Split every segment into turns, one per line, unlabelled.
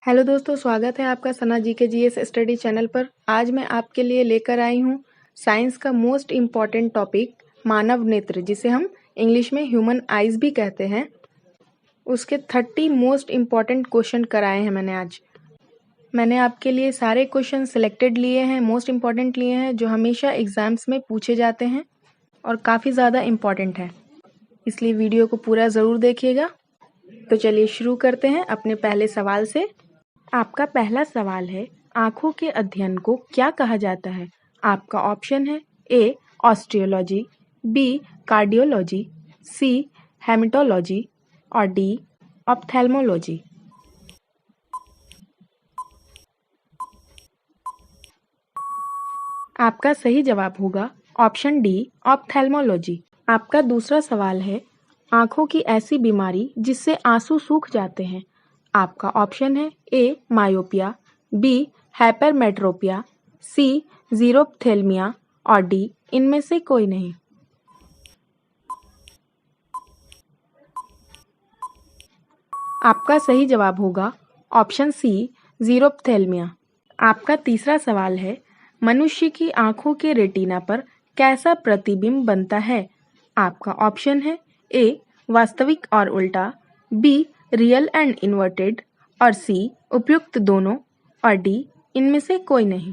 Hello दोस्तों, स्वागत है आपका सना जी के जीएस स्टडी चैनल पर। आज मैं आपके लिए लेकर आई हूँ साइंस का मोस्ट इम्पॉर्टेंट टॉपिक मानव नेत्र, जिसे हम इंग्लिश में ह्यूमन आइज भी कहते हैं। उसके 30 मोस्ट इम्पॉर्टेंट क्वेश्चन कराए हैं मैंने आपके लिए सारे क्वेश्चन सिलेक्टेड लिए हैं, मोस्ट इम्पॉर्टेंट लिए हैं, जो हमेशा एग्जाम्स में पूछे जाते हैं और काफ़ी ज़्यादा इम्पॉर्टेंट है। इसलिए वीडियो को पूरा ज़रूर देखिएगा। तो चलिए शुरू करते हैं अपने पहले सवाल से। आपका पहला सवाल है, आंखों के अध्ययन को क्या कहा जाता है? आपका ऑप्शन है ए ऑस्टियोलॉजी, बी कार्डियोलॉजी, सी हेमेटोलॉजी और डी ऑप्थेल्मोलॉजी। आपका सही जवाब होगा ऑप्शन डी ऑप्थेल्मोलॉजी। आपका दूसरा सवाल है, आंखों की ऐसी बीमारी जिससे आंसू सूख जाते हैं। आपका ऑप्शन है ए मायोपिया, बी हाइपरमेट्रोपिया, सी जीरोप्थेल्मिया और डी इनमें से कोई नहीं। आपका सही जवाब होगा ऑप्शन सी जीरोप्थेल्मिया। आपका तीसरा सवाल है, मनुष्य की आंखों के रेटिना पर कैसा प्रतिबिंब बनता है? आपका ऑप्शन है ए वास्तविक और उल्टा, बी रियल एंड इन्वर्टेड और सी उपयुक्त दोनों और डी इनमें से कोई नहीं।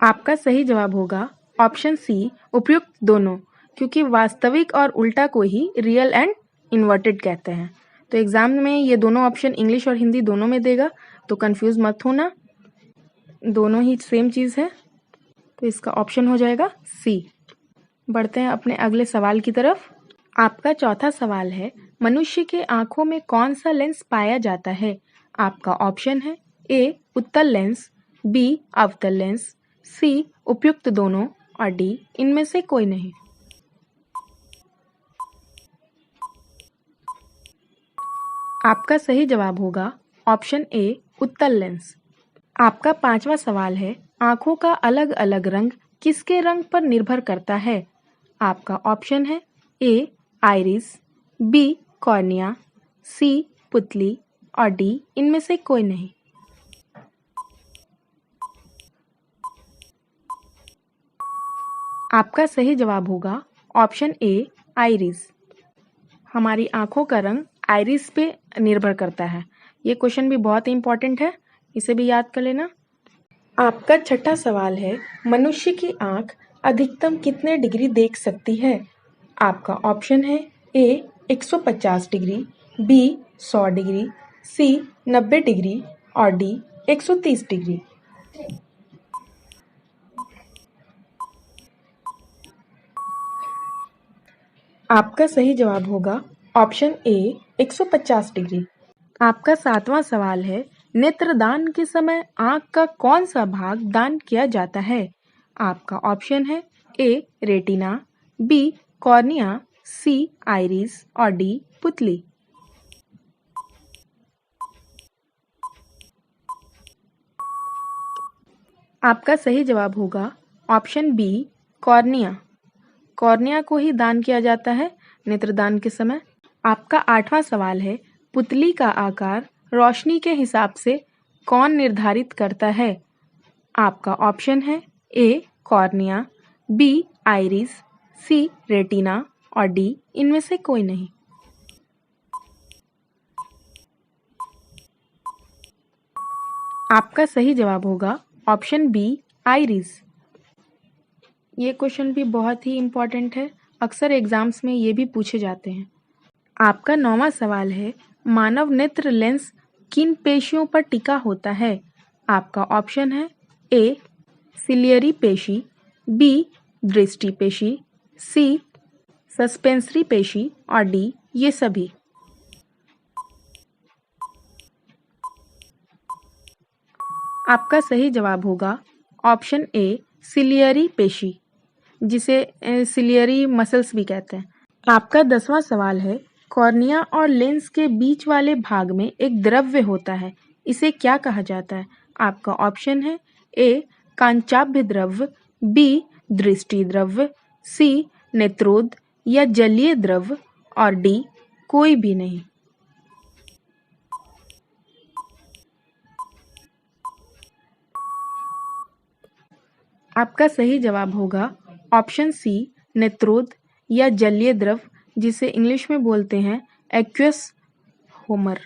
आपका सही जवाब होगा ऑप्शन सी उपयुक्त दोनों, क्योंकि वास्तविक और उल्टा को ही रियल एंड इन्वर्टेड कहते हैं। तो एग्जाम में ये दोनों ऑप्शन इंग्लिश और हिंदी दोनों में देगा, तो कंफ्यूज मत होना, दोनों ही सेम चीज़ है। तो इसका ऑप्शन हो जाएगा सी। बढ़ते हैं अपने अगले सवाल की तरफ। आपका चौथा सवाल है, मनुष्य के आंखों में कौन सा लेंस पाया जाता है? आपका ऑप्शन है ए उत्तल लेंस, बी अवतल लेंस, सी उपयुक्त दोनों और डी इनमें से कोई नहीं। आपका सही जवाब होगा ऑप्शन ए उत्तल लेंस। आपका पांचवा सवाल है, आंखों का अलग अलग रंग किसके रंग पर निर्भर करता है? आपका ऑप्शन है ए आइरिस, बी कॉर्निया, सी पुतली और डी इनमें से कोई नहीं। आपका सही जवाब होगा ऑप्शन ए आइरिस। हमारी आंखों का रंग आइरिस पे निर्भर करता है। ये क्वेश्चन भी बहुत ही इंपॉर्टेंट है, इसे भी याद कर लेना। आपका छठा सवाल है, मनुष्य की आंख अधिकतम कितने डिग्री देख सकती है? आपका ऑप्शन है ए 150 डिग्री, बी 100 डिग्री, सी 90 डिग्री और डी 130 डिग्री। आपका सही जवाब होगा ऑप्शन ए 150 डिग्री। आपका सातवां सवाल है, नेत्रदान के समय आंख का कौन सा भाग दान किया जाता है? आपका ऑप्शन है ए रेटिना, बी कॉर्निया, सी आइरिस और डी पुतली। आपका सही जवाब होगा ऑप्शन बी कॉर्निया। कॉर्निया को ही दान किया जाता है नेत्रदान के समय। आपका आठवां सवाल है, पुतली का आकार रोशनी के हिसाब से कौन निर्धारित करता है? आपका ऑप्शन है ए कॉर्निया, बी आइरिस, सी रेटिना और डी इनमें से कोई नहीं। आपका सही जवाब होगा ऑप्शन बी आइरिस। ये क्वेश्चन भी बहुत ही इम्पॉर्टेंट है, अक्सर एग्जाम्स में ये भी पूछे जाते हैं। आपका नौवां सवाल है, मानव नेत्र लेंस किन पेशियों पर टिका होता है? आपका ऑप्शन है ए सिलियरी पेशी, बी दृष्टि पेशी, सी सस्पेंसरी पेशी और डी ये सभी। आपका सही जवाब होगा ऑप्शन ए सिलियरी पेशी, जिसे सिलियरी मसल्स भी कहते हैं। आपका 10वां सवाल है, कॉर्निया और लेंस के बीच वाले भाग में एक द्रव्य होता है, इसे क्या कहा जाता है? आपका ऑप्शन है ए कांचाभ्य द्रव्य, बी दृष्टि द्रव्य, सी नेत्रोद या जलीय द्रव्य और डी कोई भी नहीं। आपका सही जवाब होगा ऑप्शन सी, नेत्रोद या जलीय द्रव, जिसे इंग्लिश में बोलते हैं एक्वस होमर।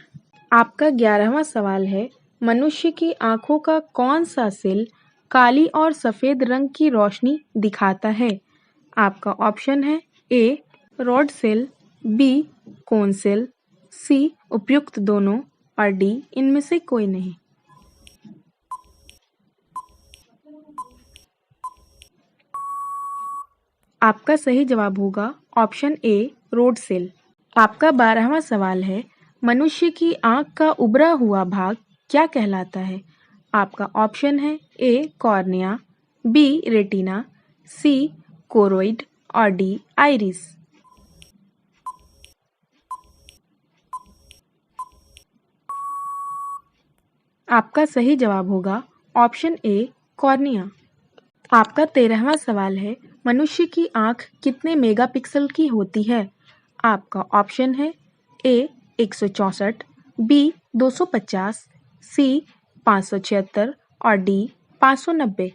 आपका 11वां सवाल है, मनुष्य की आंखों का कौन सा सेल काली और सफेद रंग की रोशनी दिखाता है? आपका ऑप्शन है A rod cell, B cone cell, C उपयुक्त दोनों और डी इनमें से कोई नहीं। आपका सही जवाब होगा ऑप्शन ए रोड सेल। आपका 12वां सवाल है, मनुष्य की आंख का उभरा हुआ भाग क्या कहलाता है? आपका ऑप्शन है ए कॉर्निया, बी रेटिना, सी कोरोइड और डी आइरिस। आपका सही जवाब होगा ऑप्शन ए कॉर्निया। आपका 13वां सवाल है, मनुष्य की आंख कितने मेगापिक्सल की होती है? आपका ऑप्शन है ए 164, बी 250, सी 576 और डी 590।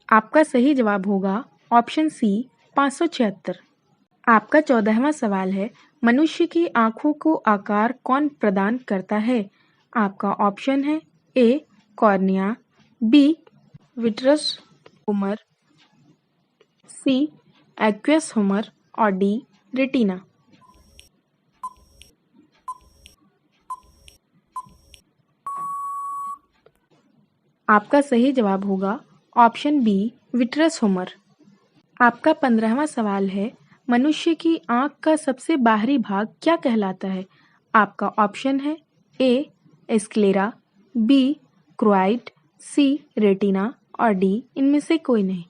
आपका सही जवाब होगा ऑप्शन सी 576। आपका 14वां सवाल है, मनुष्य की आंखों को आकार कौन प्रदान करता है? आपका ऑप्शन है ए कॉर्निया, बी विट्रस हुमर, सी एक्वस हुमर और डी रेटिना। आपका सही जवाब होगा ऑप्शन बी विट्रस हुमर। आपका 15वां सवाल है, मनुष्य की आंख का सबसे बाहरी भाग क्या कहलाता है? आपका ऑप्शन है ए स्क्लेरा, बी क्रोइड, सी रेटिना और डी इनमें से कोई नहीं।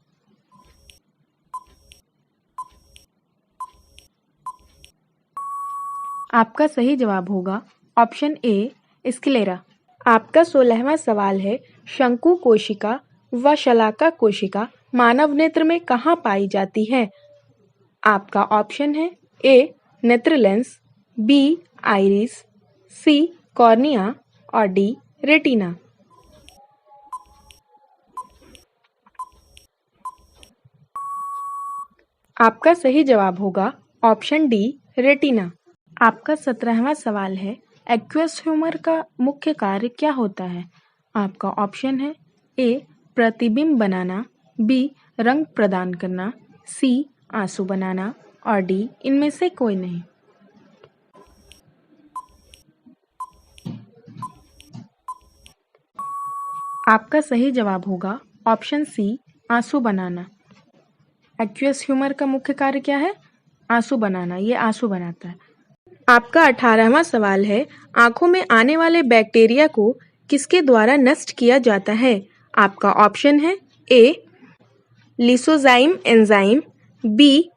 आपका सही जवाब होगा ऑप्शन ए स्क्लेरा। आपका 16वां सवाल है, शंकु कोशिका व शलाका कोशिका मानव नेत्र में कहाँ पाई जाती है? आपका ऑप्शन है ए नेत्र लेंस, बी आइरिस, सी कॉर्निया और डी रेटिना। आपका सही जवाब होगा ऑप्शन डी रेटिना। आपका 17वां सवाल है, एक्वस ह्यूमर का मुख्य कार्य क्या होता है? आपका ऑप्शन है ए प्रतिबिंब बनाना, बी रंग प्रदान करना, सी आंसू बनाना और डी इनमें से कोई नहीं। आपका सही जवाब होगा ऑप्शन सी आंसू बनाना। एक्वस ह्यूमर का मुख्य कार्य क्या है? आंसू बनाना, ये आंसू बनाता है। आपका 18वां सवाल है, आंखों में आने वाले बैक्टीरिया को किसके द्वारा नष्ट किया जाता है? आपका ऑप्शन है ए लिसोजाइम एंजाइम, बी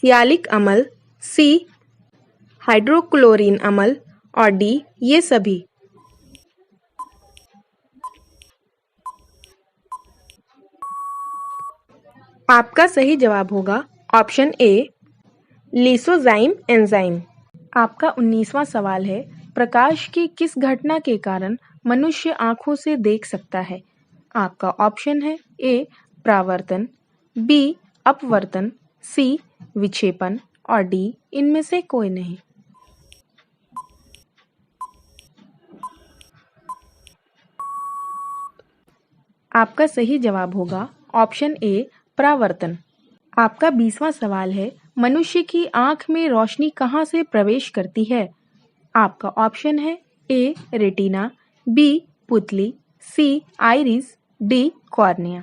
सियालिक अम्ल, सी हाइड्रोक्लोरिन अम्ल और डी ये सभी। आपका सही जवाब होगा ऑप्शन ए लिसोजाइम एंजाइम। आपका 19वां सवाल है, प्रकाश की किस घटना के कारण मनुष्य आंखों से देख सकता है? आपका ऑप्शन है ए परावर्तन, बी अपवर्तन, सी विक्षेपण और डी इनमें से कोई नहीं। आपका सही जवाब होगा ऑप्शन ए परावर्तन। आपका 20वां सवाल है, मनुष्य की आंख में रोशनी कहाँ से प्रवेश करती है? आपका ऑप्शन है ए रेटिना, बी पुतली, सी आइरिस, डी कॉर्निया।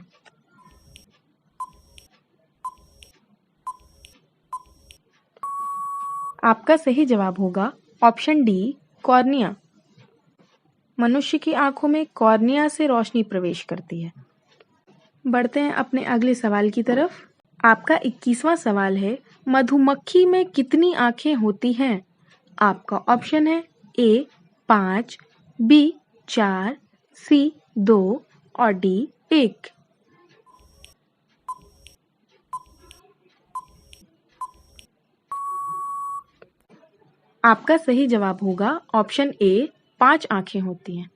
आपका सही जवाब होगा ऑप्शन डी कॉर्निया। मनुष्य की आंखों में कॉर्निया से रोशनी प्रवेश करती है। बढ़ते हैं अपने अगले सवाल की तरफ। आपका 21वां सवाल है, मधुमक्खी में कितनी आंखें होती हैं? आपका ऑप्शन है ए 5, बी 4, सी 2 और डी 1। आपका सही जवाब होगा ऑप्शन ए, 5 आँखें होती हैं।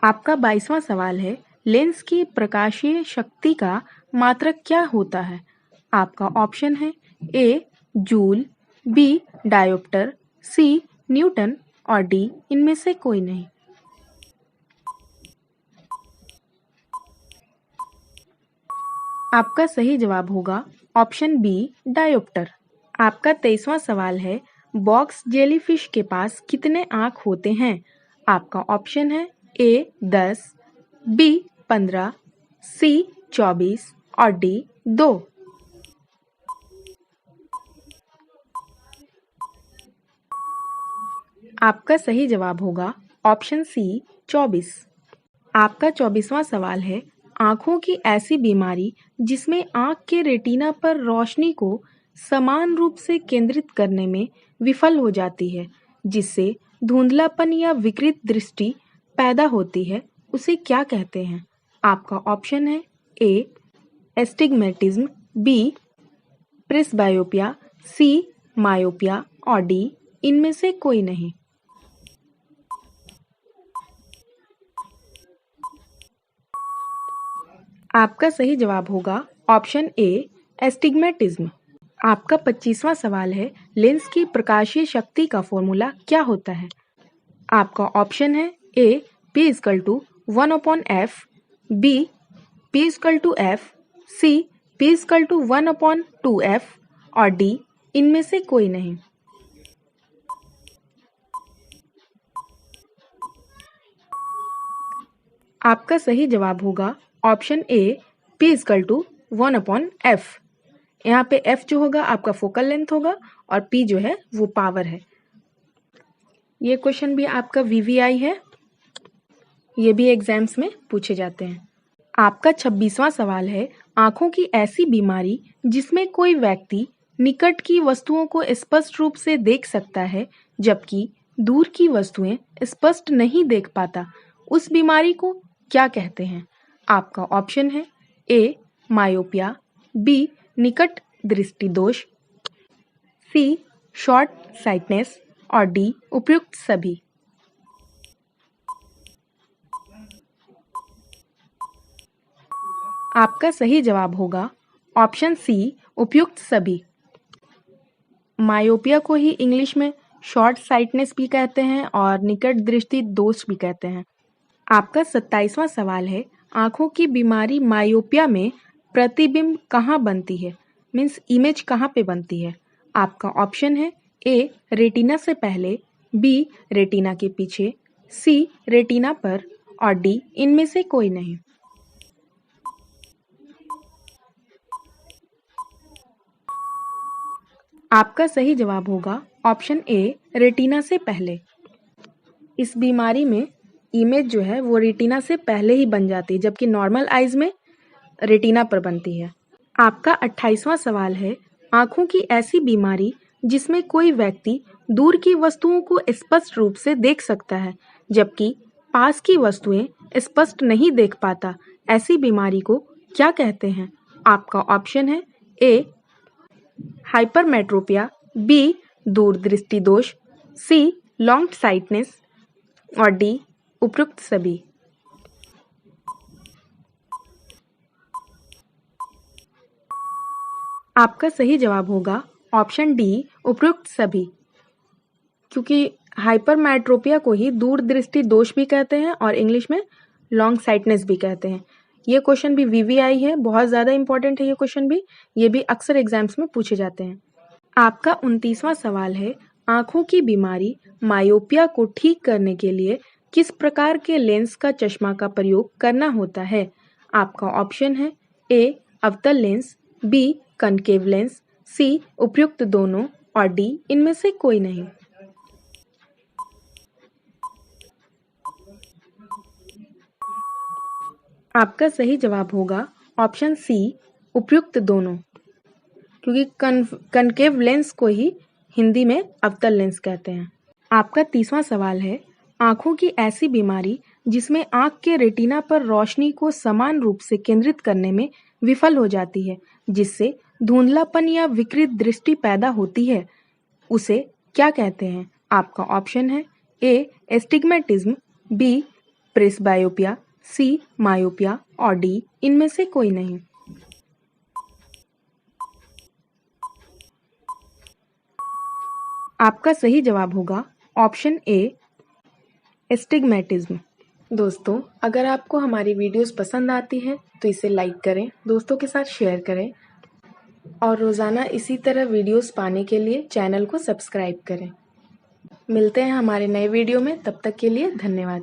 आपका 22वां सवाल है, लेंस की प्रकाशीय शक्ति का मात्रक क्या होता है? आपका ऑप्शन है ए, जूल, बी, डायोप्टर, सी, न्यूटन और डी, इनमें से कोई नहीं। आपका सही जवाब होगा ऑप्शन बी, डायोप्टर। आपका 23वां सवाल है, बॉक्स जेलीफिश के पास कितने आँख होते हैं? आपका ऑप्शन है ए, 10, बी, 15, सी, 24 और डी, 2। आपका सही जवाब होगा ऑप्शन सी, 24। आपका 24वां सवाल है, आँखों की ऐसी बीमारी जिसमें आँख के रेटिना पर रोशनी को समान रूप से केंद्रित करने में विफल हो जाती है, जिससे धुंधलापन या विकृत दृष्टि पैदा होती है, उसे क्या कहते हैं? आपका ऑप्शन है ए, एस्टिग्मेटिज्म, बी, प्रेसबायोपिया, सी, मायोपिया और डी, इनमें से कोई नहीं। आपका सही जवाब होगा ऑप्शन ए, एस्टिग्मेटिज्म। आपका 25वां सवाल है, लेंस की प्रकाशीय शक्ति का फॉर्मूला क्या होता है? आपका ऑप्शन है A, P = 1/f, B, P = f, C, P = 1/2f और डी, इनमें से कोई नहीं। आपका सही जवाब होगा ऑप्शन ए, P = 1/f। यहाँ पे f जो होगा आपका फोकल लेंथ होगा और p जो है वो पावर है। ये क्वेश्चन भी आपका VVI है, ये भी एग्जाम्स में पूछे जाते हैं। आपका 26वां सवाल है, आँखों की ऐसी बीमारी जिसमें कोई व्यक्ति निकट की वस्तुओं को स्पष्ट रूप से देख सकता है जबकि दूर की वस्तुएं स्पष्ट नहीं देख पाता, उस बीमारी को क्या कहते हैं? आपका ऑप्शन है ए, मायोपिया, बी, निकट दृष्टि दोष, सी, शॉर्ट साइटनेस और डी, उपयुक्त सभी। आपका सही जवाब होगा ऑप्शन सी, उपयुक्त सभी। मायोपिया को ही इंग्लिश में शॉर्ट साइटनेस भी कहते हैं और निकट दृष्टि दोष भी कहते हैं। आपका 27वां सवाल है, आँखों की बीमारी मायोपिया में प्रतिबिंब कहाँ बनती है? मीन्स इमेज कहाँ पे बनती है? आपका ऑप्शन है ए, रेटिना से पहले, बी, रेटिना के पीछे, सी, रेटिना पर और डी, इनमें से कोई नहीं। आपका सही जवाब होगा ऑप्शन ए, रेटिना से पहले। इस बीमारी में इमेज जो है वो रेटिना से पहले ही बन जाती है, जबकि नॉर्मल आइज में रेटिना पर बनती है। आपका 28वां सवाल है, आँखों की ऐसी बीमारी जिसमें कोई व्यक्ति दूर की वस्तुओं को स्पष्ट रूप से देख सकता है जबकि पास की वस्तुएं स्पष्ट नहीं देख पाता, ऐसी बीमारी को क्या कहते हैं? आपका ऑप्शन है ए, हाइपरमेट्रोपिया, बी, दूरदृष्टि दोष, सी, लॉन्ग साइटनेस और डी, उपयुक्त सभी। आपका सही जवाब होगा ऑप्शन डी, उपयुक्त सभी, क्योंकि हाइपरमेट्रोपिया को ही दूरदृष्टि दोष भी कहते हैं और इंग्लिश में लॉन्ग साइटनेस भी कहते हैं। ये क्वेश्चन भी VVI है, बहुत ज़्यादा इंपॉर्टेंट है ये क्वेश्चन भी, ये भी अक्सर एग्जाम्स में पूछे जाते हैं। आपका 29वां सवाल है, आँखों की बीमारी मायोपिया को ठीक करने के लिए किस प्रकार के लेंस का चश्मा का प्रयोग करना होता है? आपका ऑप्शन है ए, अवतल लेंस, बी, कनकेव लेंस, सी, उपयुक्त दोनों और डी, इनमें से कोई नहीं। आपका सही जवाब होगा ऑप्शन सी, उपयुक्त दोनों, क्योंकि कनकेव लेंस को ही हिंदी में अवतल लेंस कहते हैं। आपका 30वां सवाल है, आँखों की ऐसी बीमारी जिसमें आँख के रेटिना पर रोशनी को समान रूप से केंद्रित करने में विफल हो जाती है, जिससे धुंधलापन या विकृत दृष्टि पैदा होती है, उसे क्या कहते हैं? आपका ऑप्शन है ए एस्टिग्मेटिज्म, बी प्रेसबायोपिया, सी मायोपिया और डी इनमें से कोई नहीं। आपका सही जवाब होगा ऑप्शन ए एस्टिग्मेटिज्म। दोस्तों, अगर आपको हमारी वीडियोस पसंद आती हैं तो इसे लाइक करें, दोस्तों के साथ शेयर करें और रोज़ाना इसी तरह वीडियोस पाने के लिए चैनल को सब्सक्राइब करें। मिलते हैं हमारे नए वीडियो में, तब तक के लिए धन्यवाद।